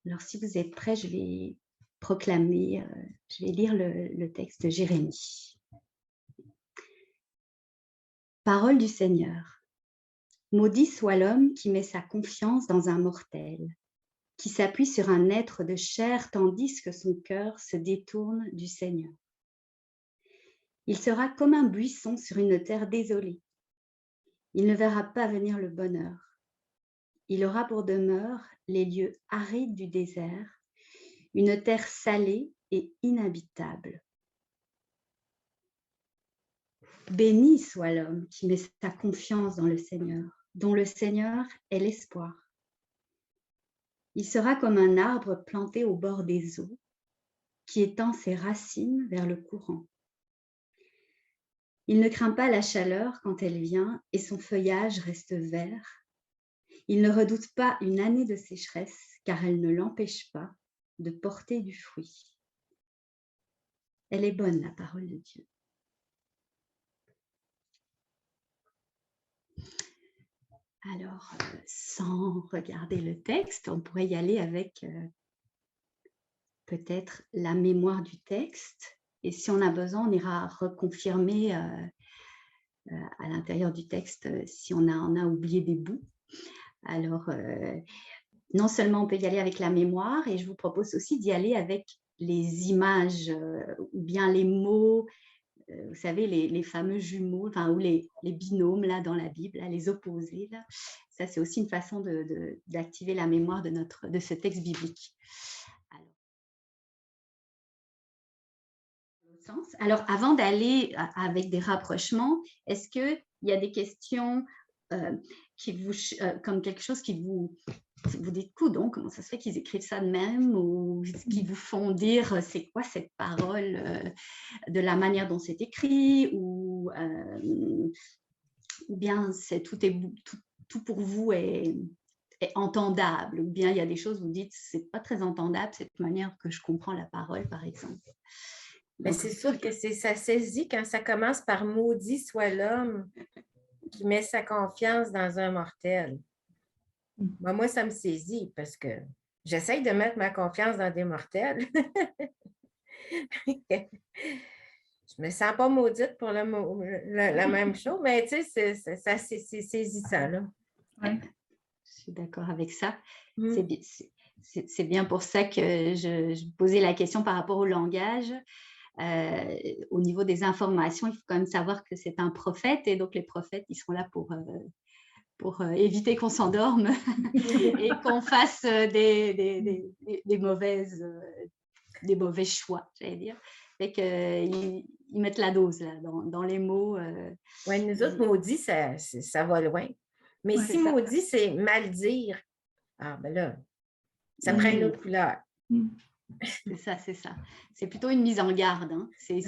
Alors, si vous êtes prêts, je vais proclamer, je vais lire le texte de Jérémie. Parole du Seigneur. Maudit soit l'homme qui met sa confiance dans un mortel, qui s'appuie sur un être de chair tandis que son cœur se détourne du Seigneur. Il sera comme un buisson sur une terre désolée. Il ne verra pas venir le bonheur. Il aura pour demeure les lieux arides du désert, une terre salée et inhabitable. Béni soit l'homme qui met sa confiance dans le Seigneur, dont le Seigneur est l'espoir. Il sera comme un arbre planté au bord des eaux, qui étend ses racines vers le courant. Il ne craint pas la chaleur quand elle vient et son feuillage reste vert. Il ne redoute pas une année de sécheresse, car elle ne l'empêche pas de porter du fruit. Elle est bonne, la parole de Dieu. Alors, sans regarder le texte, on pourrait y aller avec peut-être la mémoire du texte. Et si on a besoin, on ira reconfirmer à l'intérieur du texte si on a oublié des bouts. Alors, non seulement on peut y aller avec la mémoire, et je vous propose aussi d'y aller avec les images ou bien les mots, vous savez, les fameux jumeaux, enfin, ou les binômes là, dans la Bible, là, les opposés. Là. Ça, c'est aussi une façon d'activer la mémoire de ce texte biblique. Alors, avant d'aller avec des rapprochements, est-ce qu'il y a des questions comme quelque chose qui vous dites, donc comment ça se fait qu'ils écrivent ça de même, ou qui vous font dire c'est quoi cette parole de la manière dont c'est écrit, ou bien tout pour vous est entendable, ou bien il y a des choses où vous dites c'est pas très entendable cette manière que je comprends la parole, par exemple. Mais c'est sûr que ça saisit quand ça commence par « maudit soit l'homme qui met sa confiance dans un mortel ». Moi, ça me saisit parce que j'essaye de mettre ma confiance dans des mortels. Je me sens pas maudite pour la même chose, mais tu sais, c'est saisissant. Là. Ouais. Je suis d'accord avec ça. C'est bien pour ça que je posais la question par rapport au langage. Au niveau des informations, il faut quand même savoir que c'est un prophète, et donc les prophètes, ils sont là pour éviter qu'on s'endorme et qu'on fasse des mauvais choix, j'allais dire. Fait qu'ils mettent la dose là, dans les mots. Oui, nous autres, maudit, ça va loin. Mais si maudit, c'est mal dire, ah ben là, ça prend une autre couleur. C'est ça. C'est plutôt une mise en garde. Hein. C'est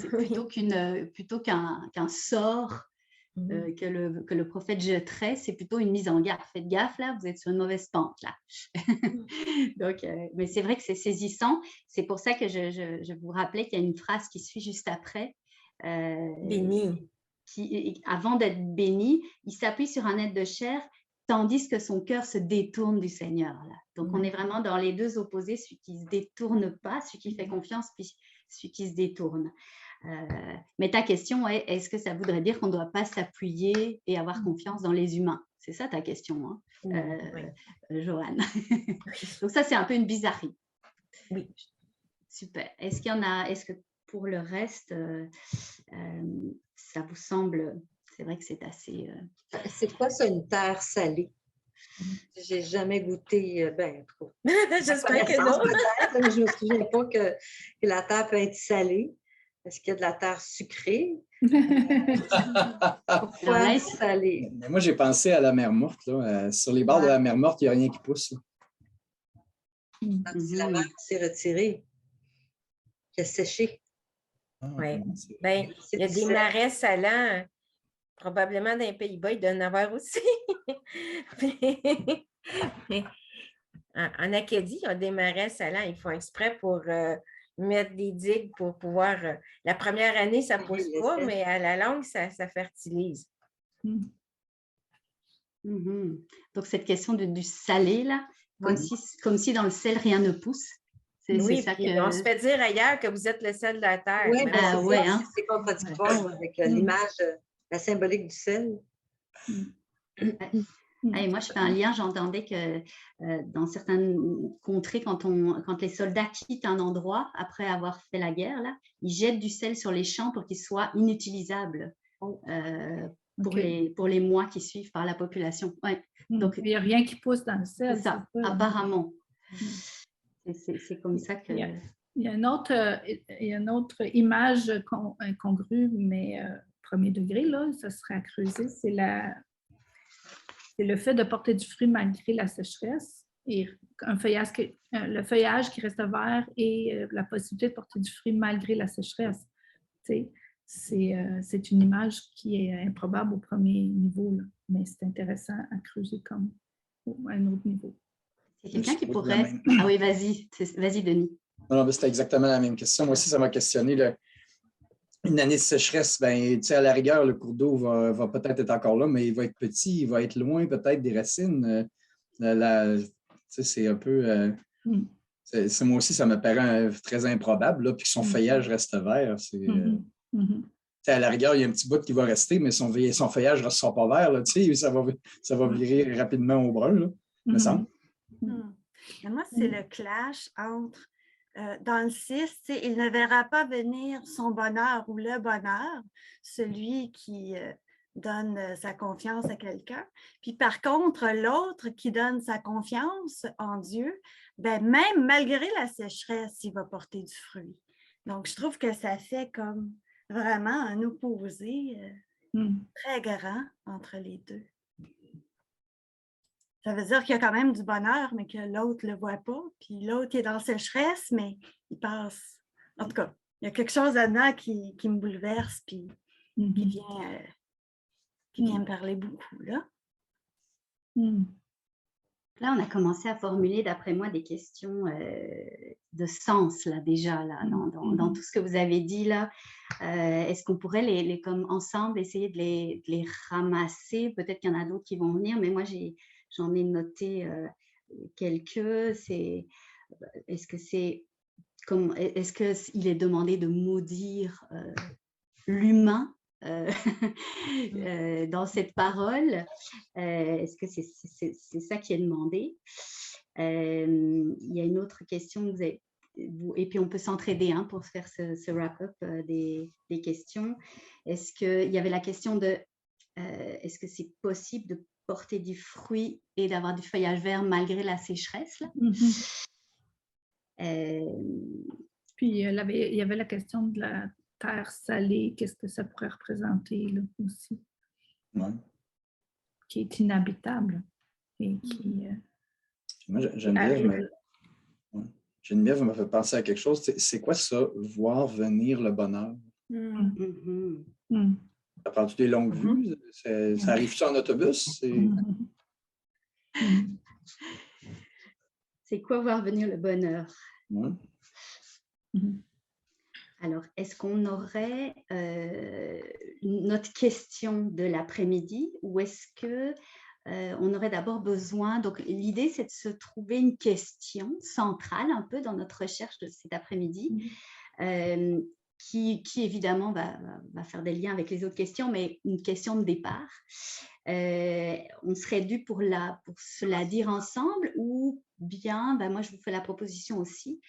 plutôt qu'un sort que le prophète jetterait, c'est plutôt une mise en garde. Faites gaffe, là, vous êtes sur une mauvaise pente, là. Donc, mais c'est vrai que c'est saisissant. C'est pour ça que je vous rappelais qu'il y a une phrase qui suit juste après. Béni. Avant d'être béni, il s'appuie sur un être de chair, tandis que son cœur se détourne du Seigneur. Là. Donc, on est vraiment dans les deux opposés, celui qui ne se détourne pas, celui qui fait confiance, puis celui qui se détourne. Mais ta question est, est-ce que ça voudrait dire qu'on ne doit pas s'appuyer et avoir confiance dans les humains? C'est ça ta question, hein, Joanne. Donc ça, c'est un peu une bizarrerie. Oui. Super. Est-ce que pour le reste, ça vous semble, c'est vrai que c'est assez... C'est quoi ça, une terre salée? J'ai jamais goûté, trop. J'espère que non. Peut-être, mais je me souviens pas que la terre peut être salée. Est-ce qu'il y a de la terre sucrée? Pourquoi salée? Mais moi, j'ai pensé à la mer morte. Là. Sur les bords de la mer morte, il n'y a rien qui pousse. Si la mer s'est retirée, qui a séché. Oui. Ben, il y a des marais salants. Probablement dans les Pays-Bas, il doit en avoir aussi. En Acadie, il y a des marais salants. Ils font exprès pour mettre des digues pour pouvoir... la première année, ça ne pousse pas, mais à la longue, ça fertilise. Donc, cette question du salé, là, comme si dans le sel, rien ne pousse. Oui, ça puis on se fait dire ailleurs que vous êtes le sel de la terre. Oui, c'est contradictoire avec l'image, la symbolique du sel. Et moi, je fais un lien, j'entendais que dans certaines contrées, quand les soldats quittent un endroit, après avoir fait la guerre, là, ils jettent du sel sur les champs pour qu'il soit inutilisable pour les mois qui suivent par la population. Ouais. Donc, il n'y a rien qui pousse dans le sel. C'est ça, apparemment. C'est comme ça que... Il y a une autre image incongrue, mais premier degré, là, ça serait à creuser, c'est le fait de porter du fruit malgré la sécheresse et le feuillage qui reste vert et la possibilité de porter du fruit malgré la sécheresse. C'est une image qui est improbable au premier niveau, là, mais c'est intéressant à creuser comme à un autre niveau. C'est quelqu'un qui pourrait... Ah oui, vas-y, Denis. Non, c'était exactement la même question. Moi aussi, ça m'a questionné. Une année de sécheresse, ben, à la rigueur, le cours d'eau va peut-être être encore là, mais il va être petit, il va être loin peut-être des racines. C'est un peu... moi aussi, ça me paraît très improbable, là, puis que son feuillage reste vert. À la rigueur, il y a un petit bout qui va rester, mais son feuillage ne ressort pas vert. Là, ça va virer rapidement au brun, là, me semble. Moi, c'est le clash entre... dans le 6, il ne verra pas venir son bonheur ou le bonheur, celui qui donne sa confiance à quelqu'un. Puis par contre, l'autre qui donne sa confiance en Dieu, ben, même malgré la sécheresse, il va porter du fruit. Donc, je trouve que ça fait comme vraiment un opposé très grand entre les deux. Ça veut dire qu'il y a quand même du bonheur, mais que l'autre ne le voit pas. Puis l'autre est dans la sécheresse, mais il passe. En tout cas, il y a quelque chose là-dedans qui me bouleverse, puis qui vient me parler beaucoup, là. Là, on a commencé à formuler, d'après moi, des questions de sens, là, déjà, là, dans tout ce que vous avez dit, là. Est-ce qu'on pourrait, comme ensemble, essayer de les ramasser? Peut-être qu'il y en a d'autres qui vont venir, mais moi, j'en ai noté quelques. Est-ce qu'il est demandé de maudire l'humain dans cette parole? Est-ce que c'est ça qui est demandé? Il y a une autre question, et puis on peut s'entraider pour faire ce wrap-up des questions. Est-ce qu'il y avait la question de est-ce que c'est possible de porter du fruit et d'avoir du feuillage vert malgré la sécheresse, là? Puis il y avait la question de la terre salée, qu'est-ce que ça pourrait représenter là, aussi? Ouais. Qui est inhabitable. Et qui, moi, Geneviève me fait penser à quelque chose. C'est quoi ça, voir venir le bonheur? Ça prend-tu des longues vues? Ça arrive-tu en autobus? C'est quoi voir venir le bonheur? Ouais. Alors, est-ce qu'on aurait notre question de l'après-midi ou est-ce qu'on aurait d'abord besoin... Donc, l'idée, c'est de se trouver une question centrale un peu dans notre recherche de cet après-midi qui évidemment va faire des liens avec les autres questions, mais une question de départ. On serait dû pour se la dire ensemble ou bien, moi, je vous fais la proposition aussi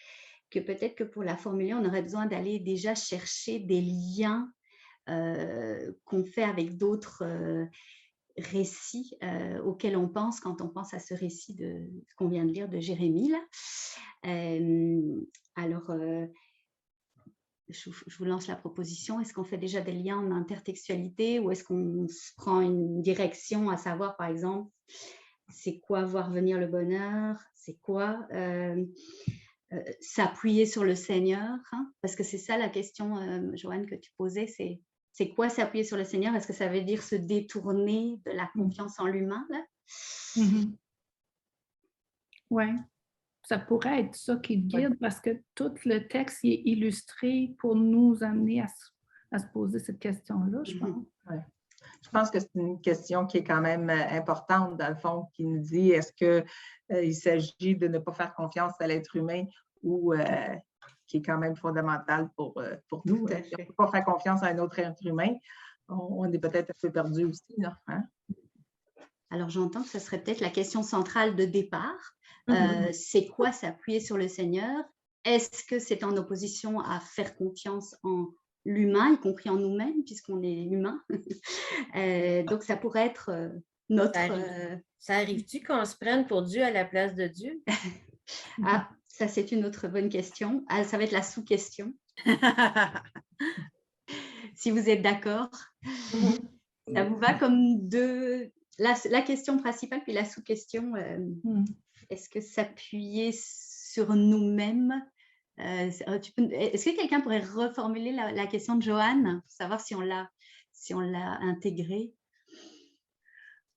que peut-être que pour la formuler, on aurait besoin d'aller déjà chercher des liens qu'on fait avec d'autres récits auxquels on pense quand on pense à ce récit qu'on vient de lire de Jérémie. Là. Alors, je vous lance la proposition. Est-ce qu'on fait déjà des liens en intertextualité ou est-ce qu'on se prend une direction à savoir, par exemple, c'est quoi voir venir le bonheur? C'est quoi s'appuyer sur le Seigneur, parce que c'est ça la question, Joanne, que tu posais, c'est quoi s'appuyer sur le Seigneur? Est-ce que ça veut dire se détourner de la confiance en l'humain, là? Oui, ça pourrait être ça qui guide, parce que tout le texte est illustré pour nous amener à se poser cette question-là, je pense. Ouais. Je pense que c'est une question qui est quand même importante, dans le fond, qui nous dit est-ce qu'il s'agit de ne pas faire confiance à l'être humain ou qui est quand même fondamental pour nous. Si on ne peut pas faire confiance à un autre être humain, on est peut-être un peu perdu aussi. Là, hein? Alors, j'entends que ce serait peut-être la question centrale de départ. Mhm. C'est quoi s'appuyer sur le Seigneur? Est-ce que c'est en opposition à faire confiance en l'humain, y compris en nous-mêmes, puisqu'on est humain? Donc, ça pourrait être notre... Ça arrive-tu qu'on se prenne pour Dieu à la place de Dieu? Ah, ça, c'est une autre bonne question. Ah, ça va être la sous-question. Si vous êtes d'accord. Ça vous va comme deux... La question principale, puis la sous-question, est-ce que s'appuyer sur nous-mêmes, est-ce que quelqu'un pourrait reformuler la question de Joanne, pour savoir si on l'a intégrée?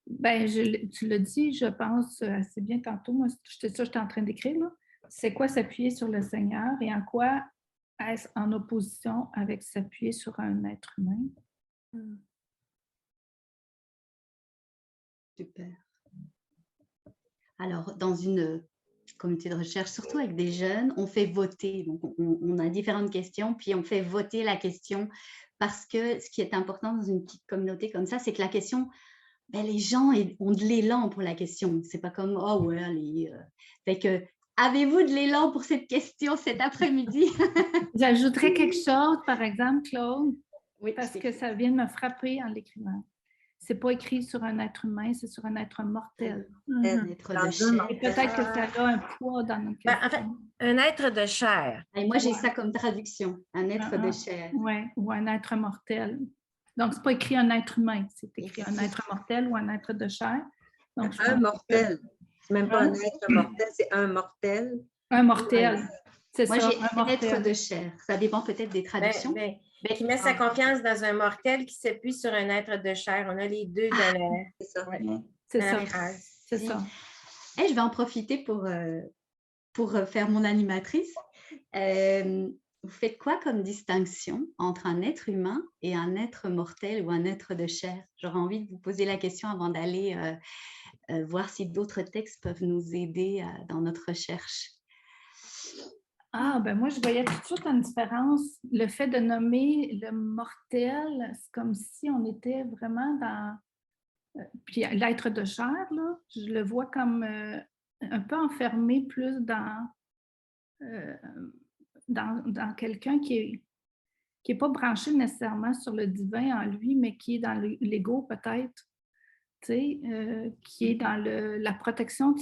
Ben, tu l'as dit, je pense, assez bien tantôt. Moi, c'est ça que j'étais en train d'écrire. Là. C'est quoi s'appuyer sur le Seigneur et en quoi est-ce en opposition avec s'appuyer sur un être humain? Super. Alors, dans une communauté de recherche, surtout avec des jeunes, on fait voter. Donc, on a différentes questions, puis on fait voter la question parce que ce qui est important dans une petite communauté comme ça, c'est que la question, ben, les gens ont de l'élan pour la question. C'est pas comme, oh ouais, allez. Fait que, avez-vous de l'élan pour cette question cet après-midi? J'ajouterais quelque chose, par exemple, Claude, Oui, parce que ça vient de me frapper en l'écrivant. C'est pas écrit sur un être humain, c'est sur un être mortel. Un être de chair. Et peut-être que ça a un poids dans notre question. En fait, un être de chair. Et moi, j'ai ça comme traduction, un être de chair. Oui, ou un être mortel. Donc, c'est pas écrit un être humain, c'est écrit un être mortel ou un être de chair. Donc, un mortel. C'est même pas un être mortel, c'est un mortel. Un mortel. C'est moi, ça, j'ai un être de chair. Ça dépend peut-être des traductions. Qui met sa confiance dans un mortel qui s'appuie sur un être de chair. On a les deux dans la... C'est ça. Ouais. C'est ça. C'est ça. Et je vais en profiter pour faire mon animatrice. Vous faites quoi comme distinction entre un être humain et un être mortel ou un être de chair? J'aurais envie de vous poser la question avant d'aller voir si d'autres textes peuvent nous aider dans notre recherche. Ah, ben moi, je voyais tout de suite une différence. Le fait de nommer le mortel, c'est comme si on était vraiment dans... Puis l'être de chair, là, je le vois comme un peu enfermé plus dans quelqu'un qui est pas branché nécessairement sur le divin en lui, mais qui est dans l'ego peut-être, tu sais, qui est dans la protection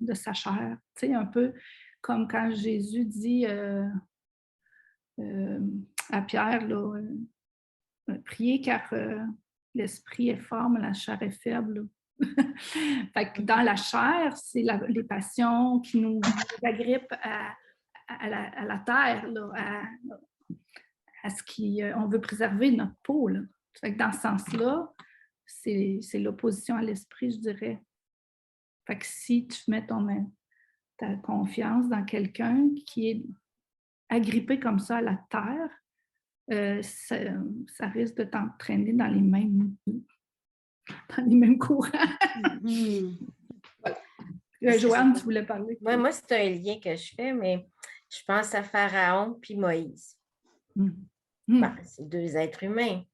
de sa chair, tu sais, un peu comme quand Jésus dit à Pierre, là, priez car l'esprit est fort, mais la chair est faible. Fait que dans la chair, c'est les passions qui nous agrippent à la terre, là, à ce qu'on veut préserver notre peau. Là. Fait que dans ce sens-là, c'est l'opposition à l'esprit, je dirais. Fait que si tu mets ta confiance dans quelqu'un qui est agrippé comme ça à la terre, ça risque de t'entraîner dans les mêmes courants. Joanne, tu voulais parler? Moi, c'est un lien que je fais, mais je pense à Pharaon puis Moïse. C'est deux êtres humains.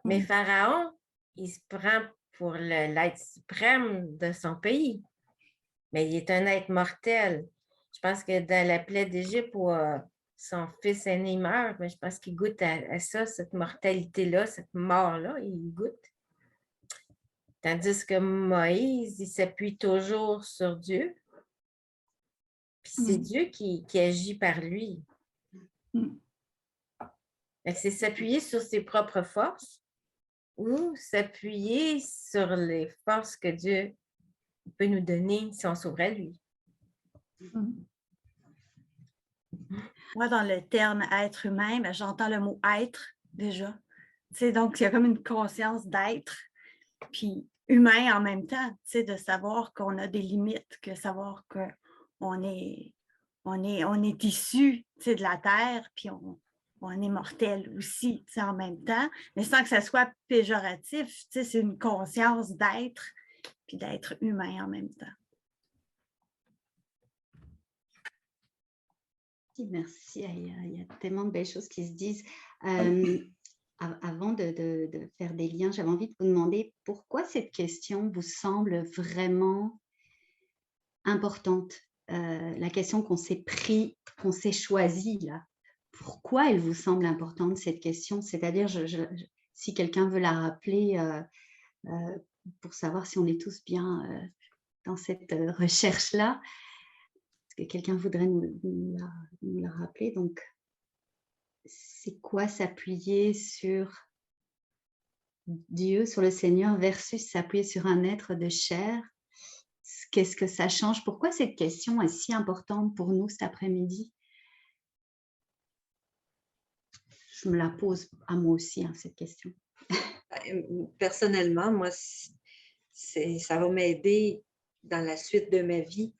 Mais Pharaon, il se prend pour l'être suprême de son pays. Mais il est un être mortel. Je pense que dans la plaie d'Égypte où son fils aîné meurt, mais je pense qu'il goûte à ça, cette mortalité-là, cette mort-là, il goûte. Tandis que Moïse, il s'appuie toujours sur Dieu. Puis c'est Dieu qui agit par lui. C'est s'appuyer sur ses propres forces ou s'appuyer sur les forces que Dieu peut nous donner si on s'ouvre à lui. Moi, dans le terme être humain, ben, j'entends le mot être déjà. Donc, il y a comme une conscience d'être, puis humain en même temps, de savoir qu'on a des limites, que savoir qu'on est issu de la terre, puis on est mortel aussi, en même temps, mais sans que ça soit péjoratif. C'est une conscience d'être puis d'être humain en même temps. Merci, il y a tellement de belles choses qui se disent. Avant de faire des liens, j'avais envie de vous demander pourquoi cette question vous semble vraiment importante. La question qu'on s'est pris, qu'on s'est choisie là. Pourquoi elle vous semble importante cette question? C'est-à-dire, si quelqu'un veut la rappeler pour savoir si on est tous bien dans cette recherche-là, est-ce que quelqu'un voudrait nous la rappeler? Donc, c'est quoi s'appuyer sur Dieu, sur le Seigneur, versus s'appuyer sur un être de chair? Qu'est-ce que ça change? Pourquoi cette question est si importante pour nous cet après-midi? Je me la pose à moi aussi, cette question. Personnellement, moi, ça va m'aider dans la suite de ma vie.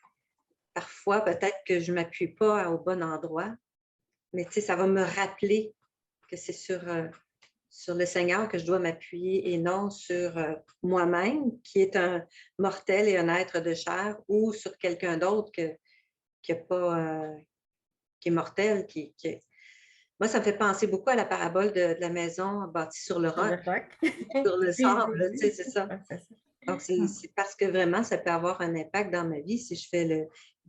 Parfois, peut-être que je ne m'appuie pas au bon endroit, mais ça va me rappeler que c'est sur le Seigneur que je dois m'appuyer et non sur moi-même, qui est un mortel et un être de chair, ou sur quelqu'un d'autre qui est mortel. Moi, ça me fait penser beaucoup à la parabole de la maison bâtie sur le roc, sur le sable, c'est ça. Donc, c'est parce que vraiment, ça peut avoir un impact dans ma vie si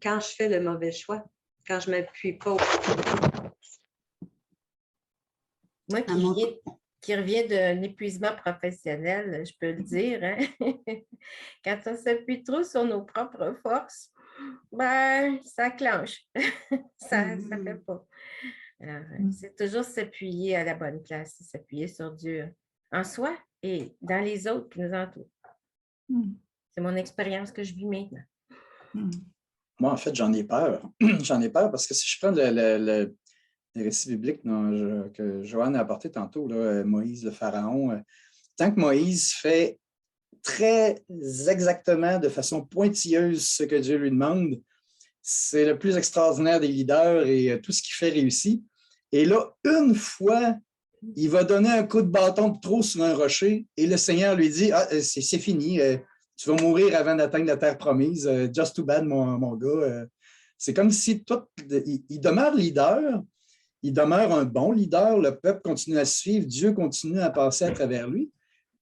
quand je fais le mauvais choix, quand je ne m'appuie pas au... Moi qui reviens d'un épuisement professionnel, je peux le dire, hein? Quand on s'appuie trop sur nos propres forces, ben, ça clenche. ça ne fait pas. Alors, c'est toujours s'appuyer à la bonne place, s'appuyer sur Dieu en soi et dans les autres qui nous entourent. C'est mon expérience que je vis maintenant. Moi, en fait, j'en ai peur. J'en ai peur parce que si je prends les récits bibliques que Joanne a apporté tantôt, là, Moïse, le Pharaon, tant que Moïse fait très exactement, de façon pointilleuse, ce que Dieu lui demande, c'est le plus extraordinaire des leaders et tout ce qu'il fait réussit. Et là, une fois, il va donner un coup de bâton de trop sur un rocher et le Seigneur lui dit « Ah, c'est fini, tu vas mourir avant d'atteindre la terre promise. Just too bad, mon gars. » C'est comme si il demeure leader, il demeure un bon leader, le peuple continue à suivre, Dieu continue à passer à travers lui,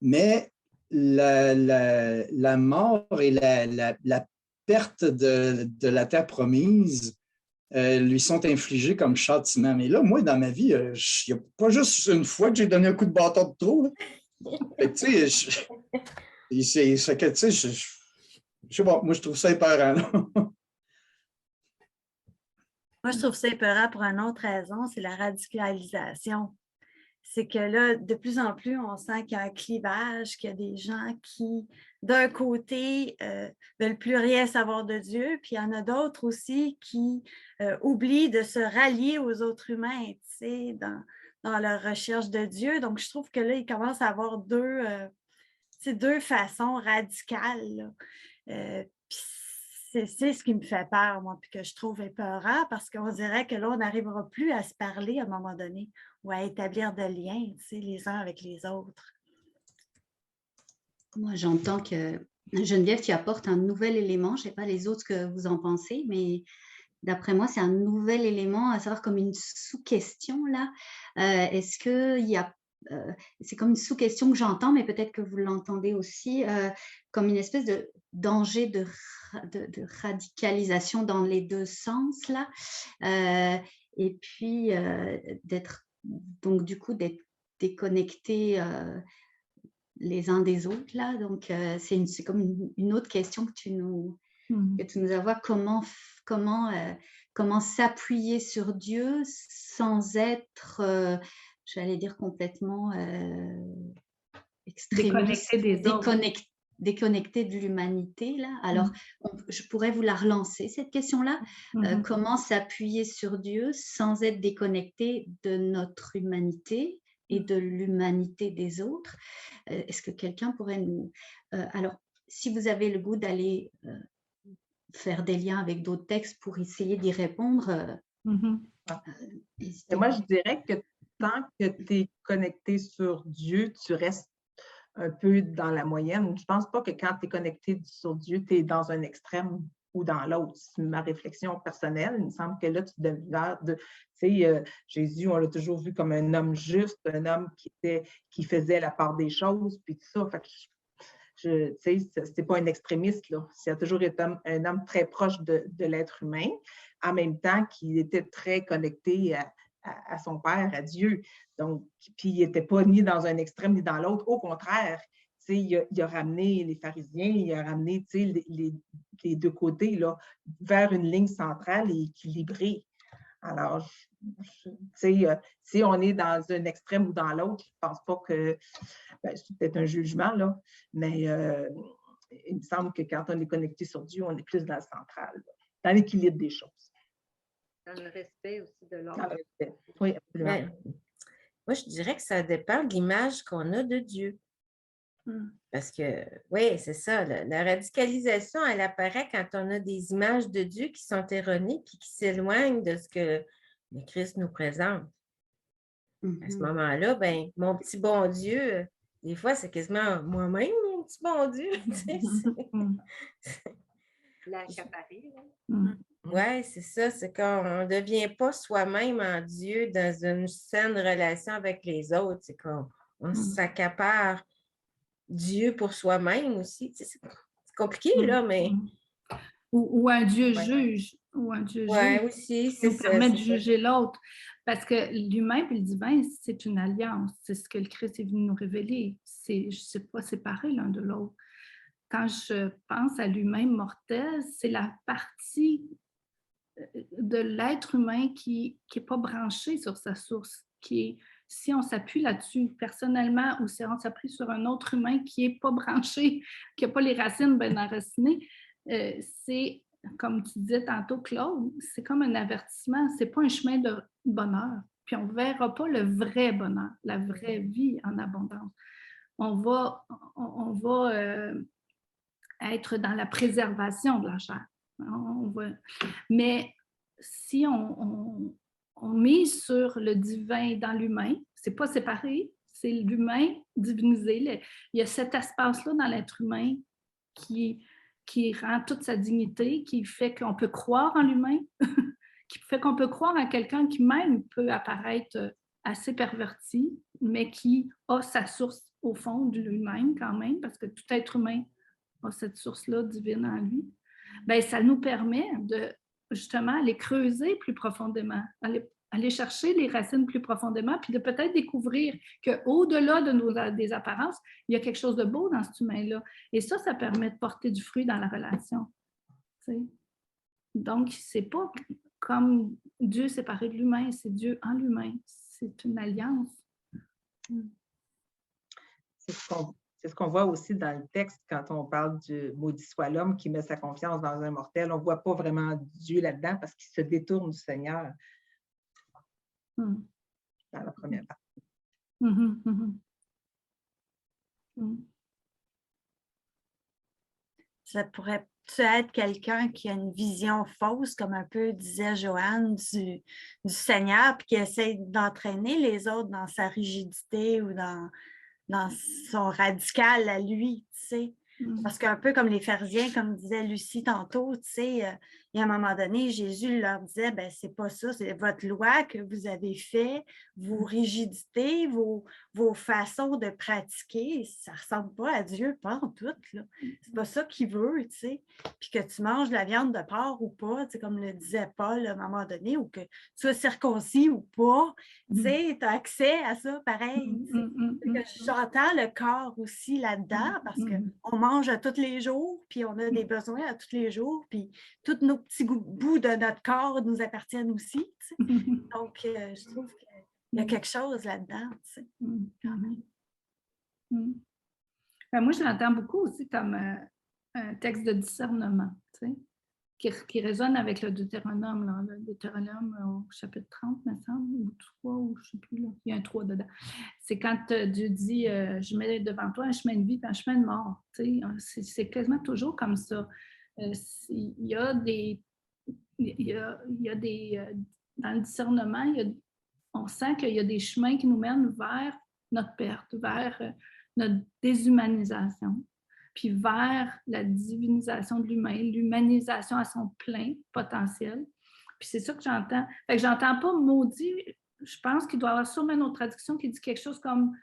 mais la mort et la perte de la terre promise lui sont infligés comme châtiment. Mais là, moi, dans ma vie, il n'y a pas juste une fois que j'ai donné un coup de bâton de trop. Tu sais, je sais pas, moi, je trouve ça épeurant. Là. Moi, je trouve ça épeurant pour une autre raison, c'est la radicalisation. C'est que là, de plus en plus, on sent qu'il y a un clivage, qu'il y a des gens qui, d'un côté, veulent plus rien savoir de Dieu, puis il y en a d'autres aussi qui oublient de se rallier aux autres humains, tu sais, dans leur recherche de Dieu. Donc, je trouve que là, il commence à avoir deux façons radicales. C'est ce qui me fait peur, moi, puis que je trouve épeurant, parce qu'on dirait que là, on n'arrivera plus à se parler à un moment donné ou à établir des liens, tu sais, les uns avec les autres. Moi, j'entends que Geneviève, tu apportes un nouvel élément. Je ne sais pas les autres ce que vous en pensez, mais d'après moi, c'est un nouvel élément, à savoir comme une sous-question, là. Est-ce qu'il y a... c'est comme une sous-question que j'entends, mais peut-être que vous l'entendez aussi, comme une espèce de danger de radicalisation dans les deux sens, là. Et puis, d'être déconnectés les uns des autres, là. Donc, c'est comme une autre question que tu nous envoies. Comment s'appuyer sur Dieu sans être, j'allais dire, complètement extrémiste, déconnecté de l'humanité, là. Alors, je pourrais vous la relancer, cette question-là. Comment s'appuyer sur Dieu sans être déconnecté de notre humanité et de l'humanité des autres? Est-ce que quelqu'un pourrait nous... alors, si vous avez le goût d'aller faire des liens avec d'autres textes pour essayer d'y répondre... Moi, je dirais que tant que tu es connecté sur Dieu, tu restes un peu dans la moyenne. Je ne pense pas que quand tu es connecté sur Dieu, tu es dans un extrême ou dans l'autre. C'est ma réflexion personnelle. Il me semble que là, tu deviens Jésus, on l'a toujours vu comme un homme juste, un homme qui faisait la part des choses, puis tout ça. Fait que c'est pas un extrémiste, là. C'est toujours été un homme très proche de l'être humain, en même temps qu'il était très connecté à son Père, à Dieu. Donc, puis il n'était pas ni dans un extrême ni dans l'autre. Au contraire, il a ramené les pharisiens, il a ramené les deux côtés là, vers une ligne centrale et équilibrée. Alors, si on est dans un extrême ou dans l'autre, je ne pense pas que, c'est peut-être un jugement, là, mais il me semble que quand on est connecté sur Dieu, on est plus dans le central, là, dans l'équilibre des choses. Dans le respect aussi de l'autre. Dans le respect. Oui, absolument. Ben, moi, je dirais que ça dépend de l'image qu'on a de Dieu. Parce que, oui, c'est ça, la radicalisation, elle apparaît quand on a des images de Dieu qui sont erronées puis qui s'éloignent de ce que le Christ nous présente. À ce moment-là, ben, mon petit bon Dieu, des fois, c'est quasiment moi-même, mon petit bon Dieu. L'accaparer. Oui, c'est ça, c'est qu'on ne devient pas soi-même en Dieu dans une saine relation avec les autres. C'est qu'on s'accapare Dieu pour soi-même aussi. C'est compliqué, là, mais... Ou un Dieu juge. Ou un Dieu juge aussi, qui nous permet de juger l'autre. Parce que l'humain et le divin, c'est une alliance. C'est ce que le Christ est venu nous révéler. C'est pas séparé l'un de l'autre. Quand je pense à l'humain mortel, c'est la partie de l'être humain qui n'est pas branché sur sa source, si on s'appuie là-dessus personnellement ou si on s'appuie sur un autre humain qui n'est pas branché, qui n'a pas les racines bien enracinées, c'est, comme tu disais tantôt, Claude, c'est comme un avertissement, ce n'est pas un chemin de bonheur. Puis on ne verra pas le vrai bonheur, la vraie vie en abondance. On va être dans la préservation de la chair. Mais si on mise sur le divin dans l'humain, c'est pas séparé, c'est l'humain divinisé. Il y a cet espace-là dans l'être humain qui rend toute sa dignité, qui fait qu'on peut croire en l'humain, qui fait qu'on peut croire en quelqu'un qui même peut apparaître assez perverti, mais qui a sa source au fond de lui-même quand même, parce que tout être humain a cette source-là divine en lui. Bien, ça nous permet de justement aller creuser plus profondément, aller chercher les racines plus profondément, puis de peut-être découvrir qu'au-delà des apparences, il y a quelque chose de beau dans cet humain-là. Et ça permet de porter du fruit dans la relation. T'sais? Donc, c'est pas comme Dieu séparé de l'humain, c'est Dieu en l'humain. C'est une alliance. C'est ce qu'on voit aussi dans le texte quand on parle du maudit soit l'homme qui met sa confiance dans un mortel. On ne voit pas vraiment Dieu là-dedans parce qu'il se détourne du Seigneur dans la première partie. Ça pourrait être quelqu'un qui a une vision fausse, comme un peu disait Joanne, du Seigneur, puis qui essaie d'entraîner les autres dans sa rigidité ou dans son radical à lui, tu sais. Parce qu'un peu comme les pharisiens, comme disait Lucie tantôt, tu sais, il y a un moment donné, Jésus leur disait, ben c'est pas ça, c'est votre loi que vous avez fait, vos rigidités, vos façons de pratiquer, ça ressemble pas à Dieu, pas en tout, là. C'est pas ça qu'il veut, tu sais. Puis que tu manges de la viande de porc ou pas, tu sais, comme le disait Paul à un moment donné, ou que tu sois circoncis ou pas, tu sais, tu as accès à ça pareil. J'entends le corps aussi là-dedans, parce qu'on mange à tous les jours, puis on a des besoins à tous les jours, puis tous nos petits bouts de notre corps nous appartiennent aussi. Donc, je trouve qu'il y a quelque chose là-dedans, quand même. Moi, je l'entends beaucoup aussi comme un texte de discernement, qui résonne avec le Deutéronome, là, le Deutéronome au chapitre 30, me semble, ou 3, ou je ne sais plus, là. Il y a un 3 dedans. C'est quand Dieu dit je mets devant toi un chemin de vie et un chemin de mort. C'est quasiment toujours comme ça. Il y a des dans le discernement, il on sent qu'il y a des chemins qui nous mènent vers notre perte, vers notre déshumanisation, puis vers la divinisation de l'humain, l'humanisation à son plein potentiel. Puis c'est ça que j'entends. Fait que j'entends pas maudit, je pense qu'il doit y avoir sûrement une autre traduction qui dit quelque chose comme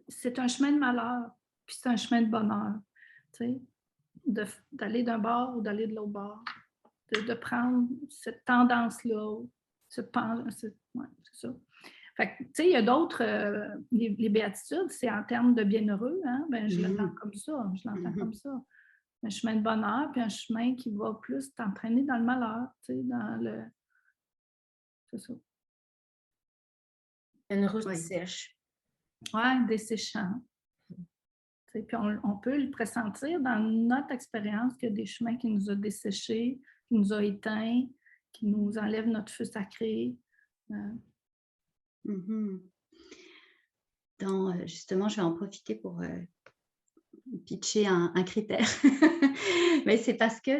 c'est un chemin de malheur, puis c'est un chemin de bonheur. Tu sais, d'aller d'un bord ou d'aller de l'autre bord, de prendre cette tendance-là, ouais, c'est ça. Fait que, tu sais, il y a d'autres, les béatitudes, c'est en termes de bienheureux, hein? Ben, je l'entends comme ça, comme ça. Un chemin de bonheur, puis un chemin qui va plus t'entraîner dans le malheur, tu sais, dans le... C'est ça. Une route sèche. Oui, desséchant. Puis on peut le pressentir dans notre expérience qu'il y a des chemins qui nous ont desséchés, qui nous ont éteints, qui nous enlèvent notre feu sacré. Justement, je vais en profiter pour pitcher un critère. Mais c'est parce que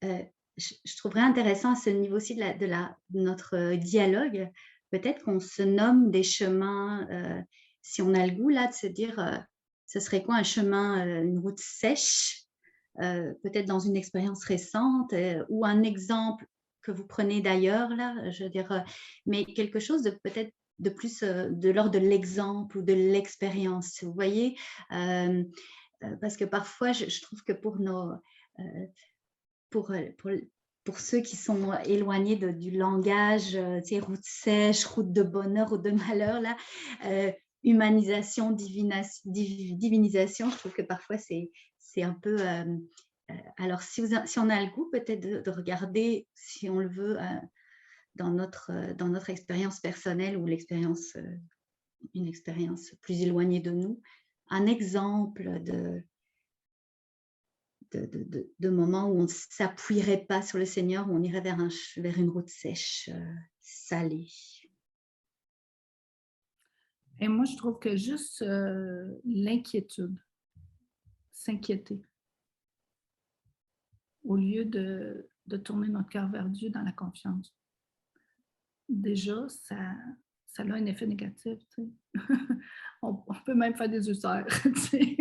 je trouverais intéressant à ce niveau-ci de notre dialogue, peut-être qu'on se nomme des chemins, si on a le goût là de se dire ce serait quoi un chemin, une route sèche, peut-être dans une expérience récente ou un exemple que vous prenez d'ailleurs là, je veux dire, mais quelque chose de peut-être de plus de l'ordre de l'exemple ou de l'expérience, vous voyez, parce que parfois je trouve que pour pour ceux qui sont éloignés du langage, route sèche, route de bonheur, route de malheur, là, humanisation, divinisation, je trouve que parfois c'est un peu... alors, si on a le goût peut-être de regarder, si on le veut, dans notre expérience personnelle ou une expérience plus éloignée de nous, un exemple de moments où on ne s'appuierait pas sur le Seigneur, où on irait vers une route sèche, salée. Et moi, je trouve que juste l'inquiétude, s'inquiéter, au lieu de tourner notre cœur vers Dieu dans la confiance. Déjà, ça a un effet négatif. Tu sais. on peut même faire des ulcères. Tu sais.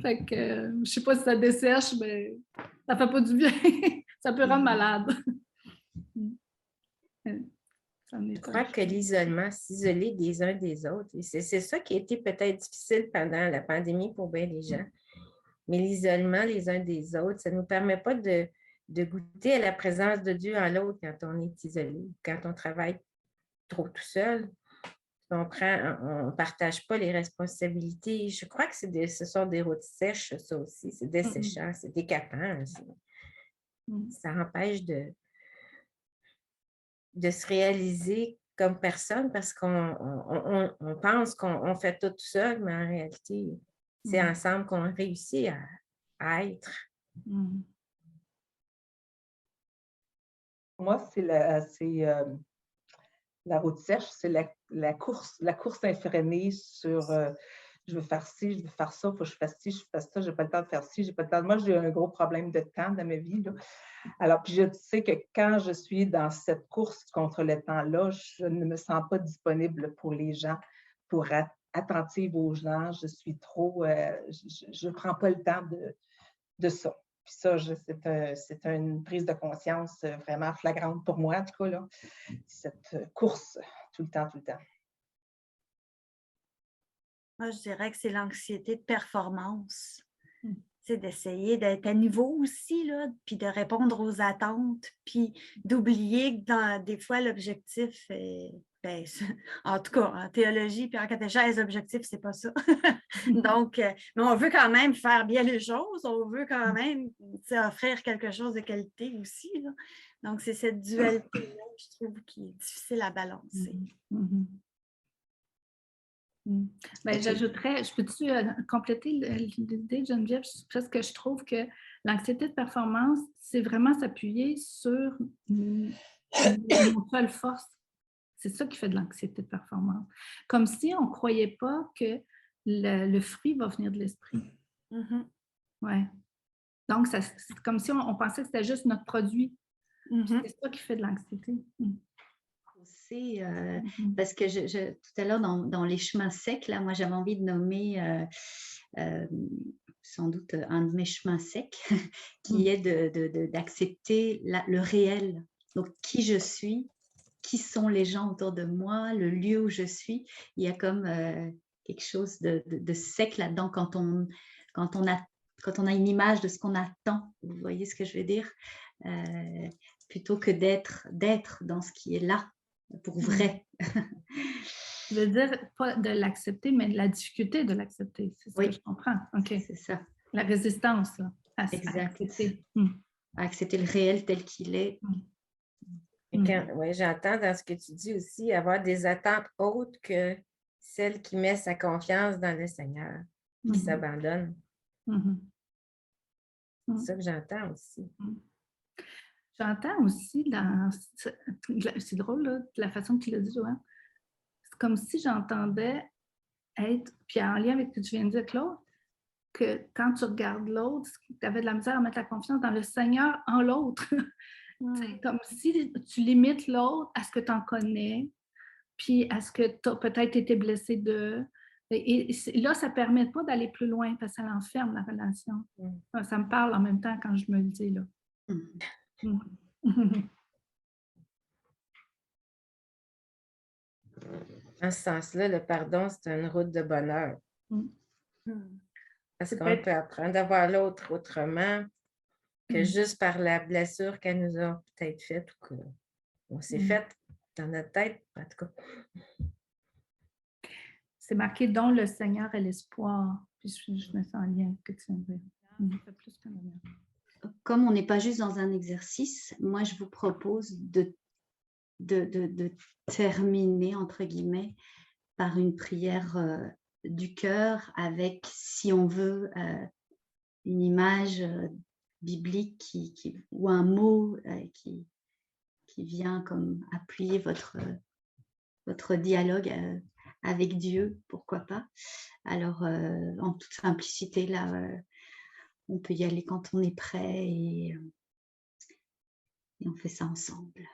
Fait que, je ne sais pas si ça dessèche, mais ça ne fait pas du bien. Ça peut rendre malade. Je crois que l'isolement, s'isoler des uns des autres, c'est ça qui a été peut-être difficile pendant la pandémie pour bien des gens. Mais l'isolement les uns des autres, ça ne nous permet pas de goûter à la présence de Dieu en l'autre quand on est isolé, quand on travaille trop tout seul. On ne partage pas les responsabilités. Je crois que ce sont des routes sèches, ça aussi. C'est desséchant, c'est décapant. Ça empêche de se réaliser comme personne parce qu'on pense qu'on fait tout seul, mais en réalité, c'est ensemble qu'on réussit à être. Moi, c'est la route sèche, c'est la course effrénée sur je veux faire ci, je veux faire ça, il faut que je fasse ci, je fasse ça, j'ai pas le temps de faire ci, j'ai pas le temps. Moi, j'ai un gros problème de temps dans ma vie. Là. Alors, puis je sais que quand je suis dans cette course contre le temps-là, je ne me sens pas disponible pour les gens, pour être attentive aux gens. Je suis trop, je ne prends pas le temps de ça. Puis ça, c'est une prise de conscience vraiment flagrante pour moi, en tout cas, là. Cette course tout le temps. Moi, je dirais que c'est l'anxiété de performance. C'est d'essayer d'être à niveau aussi, là, puis de répondre aux attentes, puis d'oublier que des fois, l'objectif est... Ben, en tout cas, en théologie puis en catéchèse, l'objectif, c'est pas ça. Donc, mais on veut quand même faire bien les choses, on veut quand même offrir quelque chose de qualité aussi. Là. Donc, c'est cette dualité-là, je trouve, qui est difficile à balancer. Ben, j'ajouterais, je peux-tu compléter l'idée de Geneviève? Parce que je trouve que l'anxiété de performance, c'est vraiment s'appuyer sur nos seules forces. C'est ça qui fait de l'anxiété de performance. Comme si on ne croyait pas que le fruit va venir de l'esprit. Ouais. Donc, c'est comme si on pensait que c'était juste notre produit. C'est ça qui fait de l'anxiété. C'est, parce que tout à l'heure, dans les chemins secs, là, moi, j'avais envie de nommer sans doute un de mes chemins secs, qui est d'accepter le réel. Donc, qui je suis, qui sont les gens autour de moi, le lieu où je suis. Il y a comme quelque chose de sec là-dedans quand on a une image de ce qu'on attend. Vous voyez ce que je veux dire? Plutôt que d'être dans ce qui est là, pour vrai. Je veux dire, pas de l'accepter, mais de la difficulté de l'accepter. C'est ce que je comprends. OK. C'est ça. La résistance, là, à accepter. À accepter le réel tel qu'il est. Oui, j'entends dans ce que tu dis aussi, avoir des attentes autres que celle qui met sa confiance dans le Seigneur, qui s'abandonne. C'est ça que j'entends aussi. J'entends aussi, c'est drôle, là, la façon que tu l'as dit, Joanne. C'est comme si j'entendais être, puis en lien avec ce que tu viens de dire, Claude, que quand tu regardes l'autre, tu avais de la misère à mettre la confiance dans le Seigneur en l'autre. C'est comme si tu limites l'autre à ce que tu en connais, puis à ce que tu as peut-être été blessé de. Et là, ça ne permet pas d'aller plus loin parce que ça l'enferme, la relation. Ça me parle en même temps quand je me le dis, là. En ce sens-là, le pardon, c'est une route de bonheur. Parce qu'on peut apprendre à voir l'autre autrement que juste par la blessure qu'elle nous a peut-être faite ou qu'on s'est faite dans notre tête, en tout cas. C'est marqué « dont le Seigneur est l'espoir ». Puis je me sens en lien avec ce que tu viens de dire. Comme on n'est pas juste dans un exercice, moi, je vous propose de terminer, entre guillemets, par une prière du cœur avec, si on veut, une image biblique ou un mot qui vient comme appuyer votre dialogue avec Dieu, pourquoi pas. Alors, en toute simplicité, là, on peut y aller quand on est prêt et on fait ça ensemble.